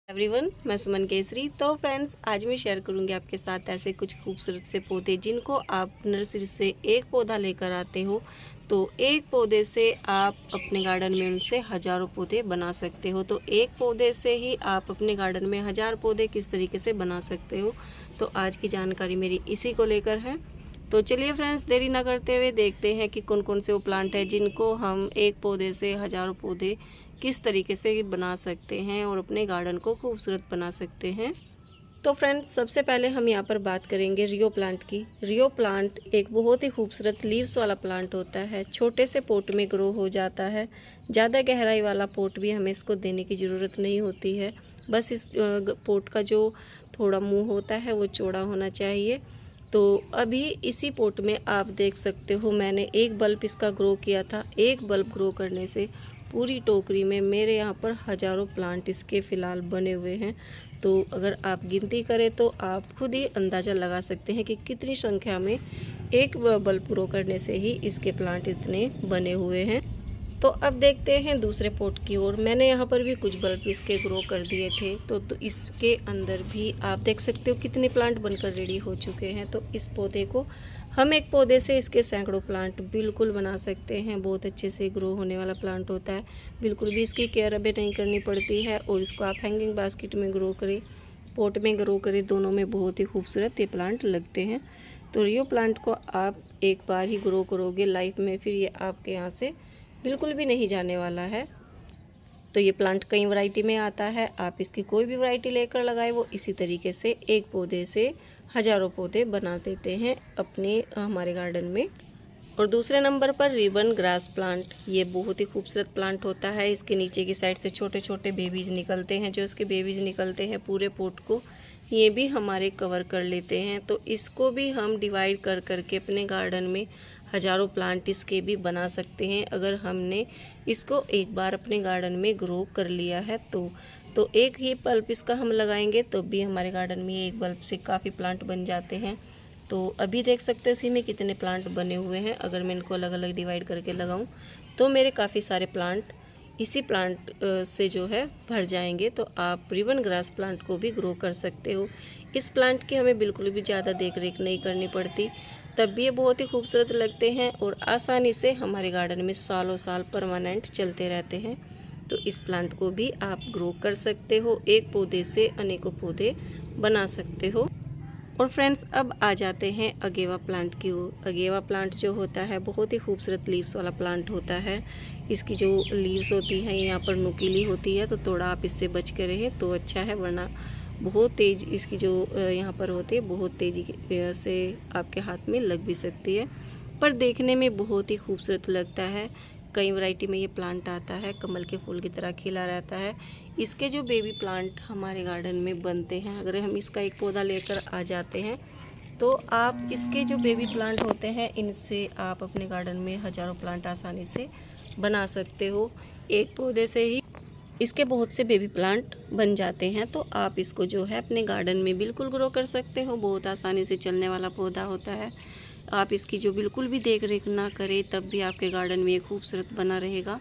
Everyone, मैं सुमन केसरी। तो friends, आज मैं शेयर करूंगी आपके साथ ऐसे कुछ खूबसूरत से पौधे जिनको आप नर्सरी से एक पौधा लेकर आते हो तो एक पौधे से आप अपने गार्डन में उनसे हज़ारों पौधे बना सकते हो। तो एक पौधे से ही आप अपने गार्डन में 1000 पौधे किस तरीके से बना सकते हो, तो आज की जानकारी मेरी इसी को लेकर है। तो चलिए फ्रेंड्स, देरी ना करते हुए देखते हैं कि कौन कौन से वो प्लांट है जिनको हम एक पौधे से हज़ारों पौधे किस तरीके से बना सकते हैं और अपने गार्डन को खूबसूरत बना सकते हैं। तो फ्रेंड्स, सबसे पहले हम यहाँ पर बात करेंगे रियो प्लांट की। रियो प्लांट एक बहुत ही खूबसूरत लीव्स वाला प्लांट होता है। छोटे से पोट में ग्रो हो जाता है। ज़्यादा गहराई वाला पोट भी हमें इसको देने की ज़रूरत नहीं होती है। बस इस पोट का जो थोड़ा मुंह होता है वो चौड़ा होना चाहिए। तो अभी इसी पोट में आप देख सकते हो, मैंने एक बल्ब इसका ग्रो किया था। एक बल्ब ग्रो करने से पूरी टोकरी में मेरे यहाँ पर हज़ारों प्लांट इसके फ़िलहाल बने हुए हैं। तो अगर आप गिनती करें तो आप खुद ही अंदाज़ा लगा सकते हैं कि कितनी संख्या में एक बल्ब ग्रो करने से ही इसके प्लांट इतने बने हुए हैं। तो अब देखते हैं दूसरे पोट की ओर। मैंने यहाँ पर भी कुछ बल्ब इसके ग्रो कर दिए थे, तो इसके अंदर भी आप देख सकते हो कितने प्लांट बनकर रेडी हो चुके हैं। तो इस पौधे को हम एक पौधे से इसके सैकड़ों प्लांट बिल्कुल बना सकते हैं। बहुत अच्छे से ग्रो होने वाला प्लांट होता है। बिल्कुल भी इसकी केयर अभी नहीं करनी पड़ती है। और इसको आप हैंगिंग बास्केट में ग्रो करें, पॉट में ग्रो करें, दोनों में बहुत ही खूबसूरत ये प्लांट लगते हैं। तो रियो प्लांट को आप एक बार ही ग्रो करोगे लाइफ में, फिर ये आपके यहाँ से बिल्कुल भी नहीं जाने वाला है। तो ये प्लांट कई वैरायटी में आता है। आप इसकी कोई भी वैरायटी लेकर लगाए, वो इसी तरीके से एक पौधे से हज़ारों पौधे बना देते हैं अपने हमारे गार्डन में। और दूसरे नंबर पर रिबन ग्रास प्लांट। ये बहुत ही खूबसूरत प्लांट होता है। इसके नीचे की साइड से छोटे छोटे बेबीज़ निकलते हैं। जो इसके बेबीज़ निकलते हैं पूरे पोट को ये भी हमारे कवर कर लेते हैं। तो इसको भी हम डिवाइड कर करके अपने गार्डन में हज़ारों प्लांट इसके भी बना सकते हैं, अगर हमने इसको एक बार अपने गार्डन में ग्रो कर लिया है तो एक ही बल्ब इसका हम लगाएंगे तो भी हमारे गार्डन में एक बल्ब से काफ़ी प्लांट बन जाते हैं। तो अभी देख सकते हो इसी में कितने प्लांट बने हुए हैं। अगर मैं इनको अलग अलग डिवाइड करके लगाऊं तो मेरे काफ़ी सारे प्लांट इसी प्लांट से जो है भर जाएंगे। तो आप रिबन ग्रास प्लांट को भी ग्रो कर सकते हो। इस प्लांट की हमें बिल्कुल भी ज़्यादा देख रेख नहीं करनी पड़ती, तब भी ये बहुत ही खूबसूरत लगते हैं और आसानी से हमारे गार्डन में सालों साल परमानेंट चलते रहते हैं। तो इस प्लांट को भी आप ग्रो कर सकते हो। एक पौधे से अनेकों पौधे बना सकते हो। और फ्रेंड्स, अब आ जाते हैं अगेवा प्लांट की ओर। अगेवा प्लांट जो होता है बहुत ही खूबसूरत लीव्स वाला प्लांट होता है। इसकी जो लीव्स होती हैं यहाँ पर नुकीली होती है, तो थोड़ा आप इससे बच के रहें तो अच्छा है, वरना बहुत तेज़ इसकी जो यहाँ पर होती है बहुत तेज़ी से आपके हाथ में लग भी सकती है। पर देखने में बहुत ही खूबसूरत लगता है। कई वैरायटी में ये प्लांट आता है, कमल के फूल की तरह खिला रहता है। इसके जो बेबी प्लांट हमारे गार्डन में बनते हैं, अगर हम इसका एक पौधा लेकर आ जाते हैं तो आप इसके जो बेबी प्लांट होते हैं इनसे आप अपने गार्डन में हज़ारों प्लांट आसानी से बना सकते हो। एक पौधे से ही इसके बहुत से बेबी प्लांट बन जाते हैं। तो आप इसको जो है अपने गार्डन में बिल्कुल ग्रो कर सकते हो। बहुत आसानी से चलने वाला पौधा होता है। आप इसकी जो बिल्कुल भी देख रेख ना करें तब भी आपके गार्डन में ये खूबसूरत बना रहेगा।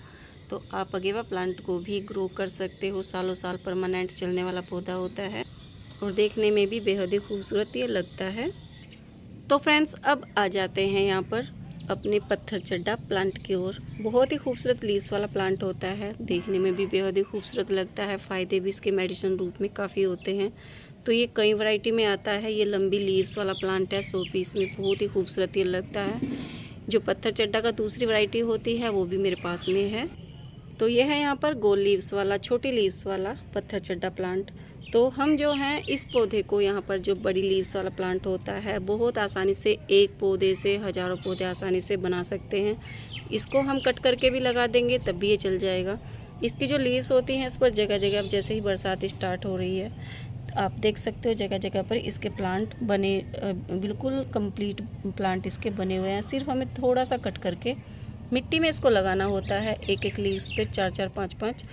तो आप अगेवा प्लांट को भी ग्रो कर सकते हो। सालों साल परमानेंट चलने वाला पौधा होता है और देखने में भी बेहद ही खूबसूरत ये लगता है। तो फ्रेंड्स, अब आ जाते हैं यहाँ पर अपने पत्थर चड्डा प्लांट की ओर। बहुत ही खूबसूरत लीव्स वाला प्लांट होता है, देखने में भी बेहद ही खूबसूरत लगता है। फ़ायदे भी इसके मेडिसिन रूप में काफ़ी होते हैं। तो ये कई वैरायटी में आता है। ये लंबी लीव्स वाला प्लांट है, 100 पीस में बहुत ही खूबसूरत ये लगता है। जो पत्थर चड्डा का दूसरी वैरायटी होती है वो भी मेरे पास में है। तो ये है यहाँ पर गोल लीव्स वाला, छोटी लीव्स वाला पत्थर चड्डा प्लांट। तो हम जो हैं इस पौधे को यहाँ पर जो बड़ी लीव्स वाला प्लांट होता है बहुत आसानी से एक पौधे से हज़ारों पौधे आसानी से बना सकते हैं। इसको हम कट करके भी लगा देंगे तब भी ये चल जाएगा। इसकी जो लीव्स होती हैं इस पर जगह जगह अब जैसे ही बरसात स्टार्ट हो रही है आप देख सकते हो जगह जगह पर इसके प्लांट बने, बिल्कुल कंप्लीट प्लांट इसके बने हुए हैं। सिर्फ हमें थोड़ा सा कट करके मिट्टी में इसको लगाना होता है। एक एक लीव्स पे 4-4, 5-5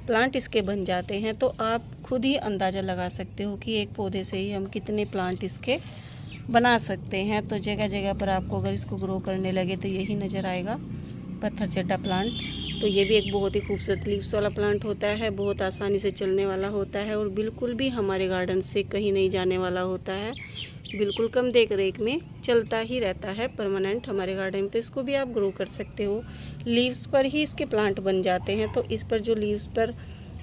प्लांट इसके बन जाते हैं। तो आप खुद ही अंदाज़ा लगा सकते हो कि एक पौधे से ही हम कितने प्लांट इसके बना सकते हैं। तो जगह जगह पर आपको अगर इसको ग्रो करने लगे तो यही नज़र आएगा पत्थर चड्डा प्लांट। तो ये भी एक बहुत ही खूबसूरत लीव्स वाला प्लांट होता है, बहुत आसानी से चलने वाला होता है और बिल्कुल भी हमारे गार्डन से कहीं नहीं जाने वाला होता है। बिल्कुल कम देख रेख में चलता ही रहता है परमानेंट हमारे गार्डन में। तो इसको भी आप ग्रो कर सकते हो। लीव्स पर ही इसके प्लांट बन जाते हैं। तो इस पर जो लीव्स पर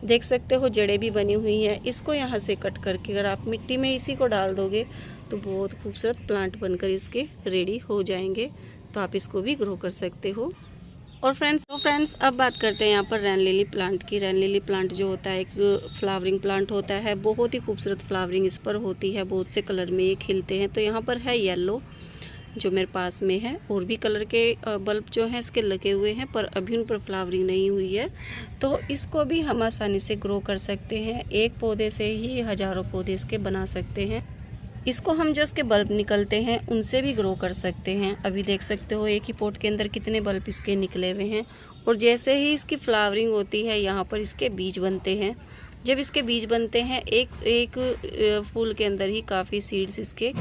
देख सकते हो जड़ें भी बनी हुई हैं, इसको यहाँ से कट करके अगर आप मिट्टी में इसी को डाल दोगे तो बहुत खूबसूरत प्लांट बनकर इसके रेडी हो जाएंगे। तो आप इसको भी ग्रो कर सकते हो। और फ्रेंड्स अब बात करते हैं यहाँ पर रैन लिली प्लांट की। रैन लिली प्लांट जो होता है एक फ्लावरिंग प्लांट होता है, बहुत ही खूबसूरत फ्लावरिंग इस पर होती है, बहुत से कलर में ये खिलते हैं। तो यहाँ पर है येलो जो मेरे पास में है, और भी कलर के बल्ब जो हैं इसके लगे हुए हैं, पर अभी उन पर फ्लावरिंग नहीं हुई है। तो इसको भी हम आसानी से ग्रो कर सकते हैं। एक पौधे से ही हज़ारों पौधे इसके बना सकते हैं। इसको हम जो इसके बल्ब निकलते हैं उनसे भी ग्रो कर सकते हैं। अभी देख सकते हो एक ही पॉट के अंदर कितने बल्ब इसके निकले हुए हैं। और जैसे ही इसकी फ्लावरिंग होती है यहाँ पर इसके बीज बनते हैं। जब इसके बीज बनते हैं एक फूल के अंदर ही काफ़ी सीड्स इसके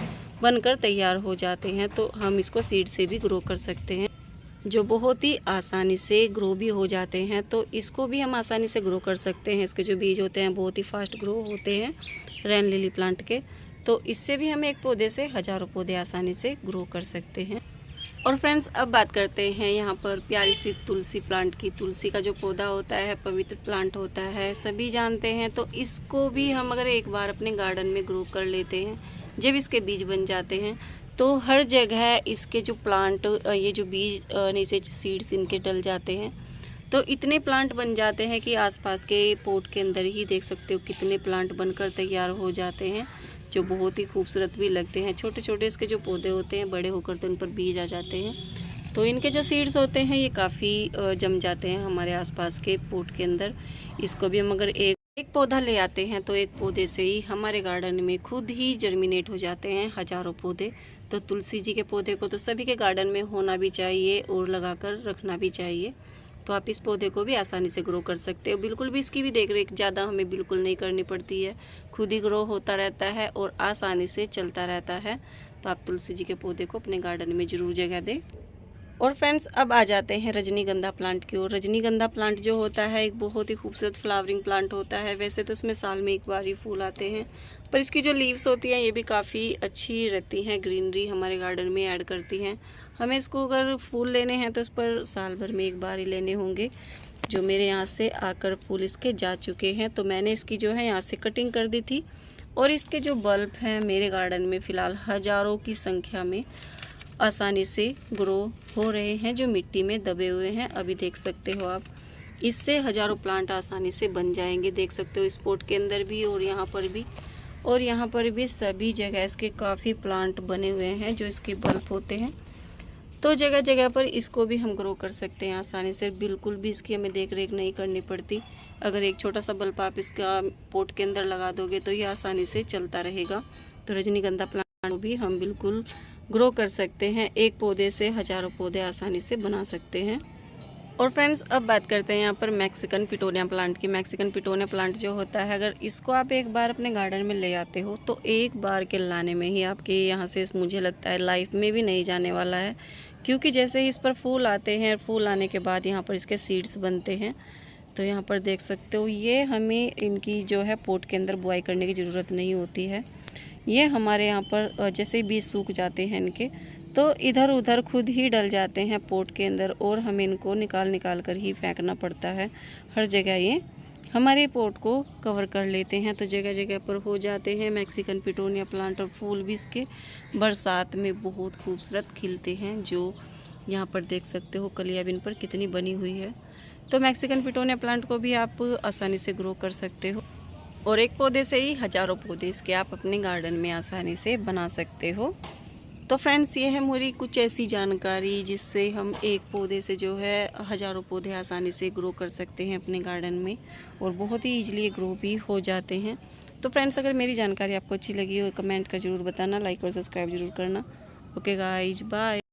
बनकर तैयार हो जाते हैं। तो हम इसको सीड से भी ग्रो कर सकते हैं, जो बहुत ही आसानी से ग्रो भी हो जाते हैं। तो इसको भी हम आसानी से ग्रो कर सकते हैं। इसके जो बीज होते हैं बहुत ही फास्ट ग्रो होते हैं रैन लिली प्लांट के। तो इससे भी हम एक पौधे से हज़ारों पौधे आसानी से ग्रो कर सकते हैं। और फ्रेंड्स अब बात करते हैं यहाँ पर प्यारी सी तुलसी प्लांट की। तुलसी का जो पौधा होता है पवित्र प्लांट होता है, सभी जानते हैं। तो इसको भी हम अगर एक बार अपने गार्डन में ग्रो कर लेते हैं, जब इसके बीज बन जाते हैं तो हर जगह इसके जो प्लांट ये जो बीज नीचे सीड्स इनके डल जाते हैं, तो इतने प्लांट बन जाते हैं कि आसपास के पोट के अंदर ही देख सकते हो कितने प्लांट बनकर तैयार हो जाते हैं, जो बहुत ही खूबसूरत भी लगते हैं। छोटे छोटे इसके जो पौधे होते हैं बड़े होकर तो उन पर बीज आ जाते हैं। तो इनके जो सीड्स होते हैं ये काफ़ी जम जाते हैं हमारे आसपास के पोट के अंदर। इसको भी हम अगर एक पौधा ले आते हैं तो एक पौधे से ही हमारे गार्डन में खुद ही जर्मिनेट हो जाते हैं हज़ारों पौधे। तो तुलसी जी के पौधे को तो सभी के गार्डन में होना भी चाहिए और लगाकर रखना भी चाहिए। तो आप इस पौधे को भी आसानी से ग्रो कर सकते हो। बिल्कुल भी इसकी भी देख रेख ज़्यादा हमें बिल्कुल नहीं करनी पड़ती है, खुद ही ग्रो होता रहता है और आसानी से चलता रहता है। तो आप तुलसी जी के पौधे को अपने गार्डन में ज़रूर जगह दें। और फ्रेंड्स अब आ जाते हैं रजनीगंधा प्लांट की ओर। रजनीगंधा प्लांट जो होता है एक बहुत ही खूबसूरत फ्लावरिंग प्लांट होता है। वैसे तो इसमें साल में एक बार ही फूल आते हैं, पर इसकी जो लीव्स होती हैं ये भी काफ़ी अच्छी रहती हैं, ग्रीनरी हमारे गार्डन में ऐड करती हैं। हमें इसको अगर फूल लेने हैं तो इस पर साल भर में एक बार ही लेने होंगे। जो मेरे यहाँ से आकर फूल इसके जा चुके हैं, तो मैंने इसकी जो है यहाँ से कटिंग कर दी थी। और इसके जो बल्ब हैं मेरे गार्डन में फ़िलहाल हज़ारों की संख्या में आसानी से ग्रो हो रहे हैं, जो मिट्टी में दबे हुए हैं। अभी देख सकते हो आप, इससे हज़ारों प्लांट आसानी से बन जाएंगे। देख सकते हो इस पॉट के अंदर भी और यहाँ पर भी, और यहाँ पर भी सभी जगह इसके काफ़ी प्लांट बने हुए हैं जो इसके बल्ब होते हैं। तो जगह जगह पर इसको भी हम ग्रो कर सकते हैं आसानी से। बिल्कुल भी इसकी हमें देख रेख नहीं करनी पड़ती। अगर एक छोटा सा बल्ब आप इसका पॉट के अंदर लगा दोगे तो ये आसानी से चलता रहेगा। तो रजनीगंधा प्लांट को भी हम बिल्कुल ग्रो कर सकते हैं। एक पौधे से हज़ारों पौधे आसानी से बना सकते हैं। और फ्रेंड्स अब बात करते हैं यहाँ पर मैक्सिकन पिटोनिया प्लांट की। मैक्सिकन पिटोनिया प्लांट जो होता है, अगर इसको आप एक बार अपने गार्डन में ले आते हो तो एक बार के लाने में ही आपके यहाँ से मुझे लगता है लाइफ में भी नहीं जाने वाला है। क्योंकि जैसे ही इस पर फूल आते हैं, फूल आने के बाद यहाँ पर इसके सीड्स बनते हैं। तो यहाँ पर देख सकते हो ये हमें इनकी जो है पोट के अंदर बुआई करने की ज़रूरत नहीं होती है। ये हमारे यहाँ पर जैसे बीज सूख जाते हैं इनके, तो इधर उधर खुद ही डल जाते हैं पोट के अंदर, और हमें इनको निकाल कर ही फेंकना पड़ता है। हर जगह ये हमारे पोट को कवर कर लेते हैं। तो जगह जगह पर हो जाते हैं मैक्सिकन पिटोनिया प्लांट। और फूल भी इसके बरसात में बहुत खूबसूरत खिलते हैं, जो यहाँ पर देख सकते हो कलियाँ भी इन पर कितनी बनी हुई है। तो मैक्सिकन पिटोनिया प्लांट को भी आप आसानी से ग्रो कर सकते हो, और एक पौधे से ही हज़ारों पौधे इसके आप अपने गार्डन में आसानी से बना सकते हो। तो फ्रेंड्स ये है मेरी कुछ ऐसी जानकारी जिससे हम एक पौधे से जो है हज़ारों पौधे आसानी से ग्रो कर सकते हैं अपने गार्डन में, और बहुत ही ईजिली ग्रो भी हो जाते हैं। तो फ्रेंड्स अगर मेरी जानकारी आपको अच्छी लगी हो कमेंट कर ज़रूर बताना, लाइक और सब्सक्राइब ज़रूर करना। Okay guys, bye.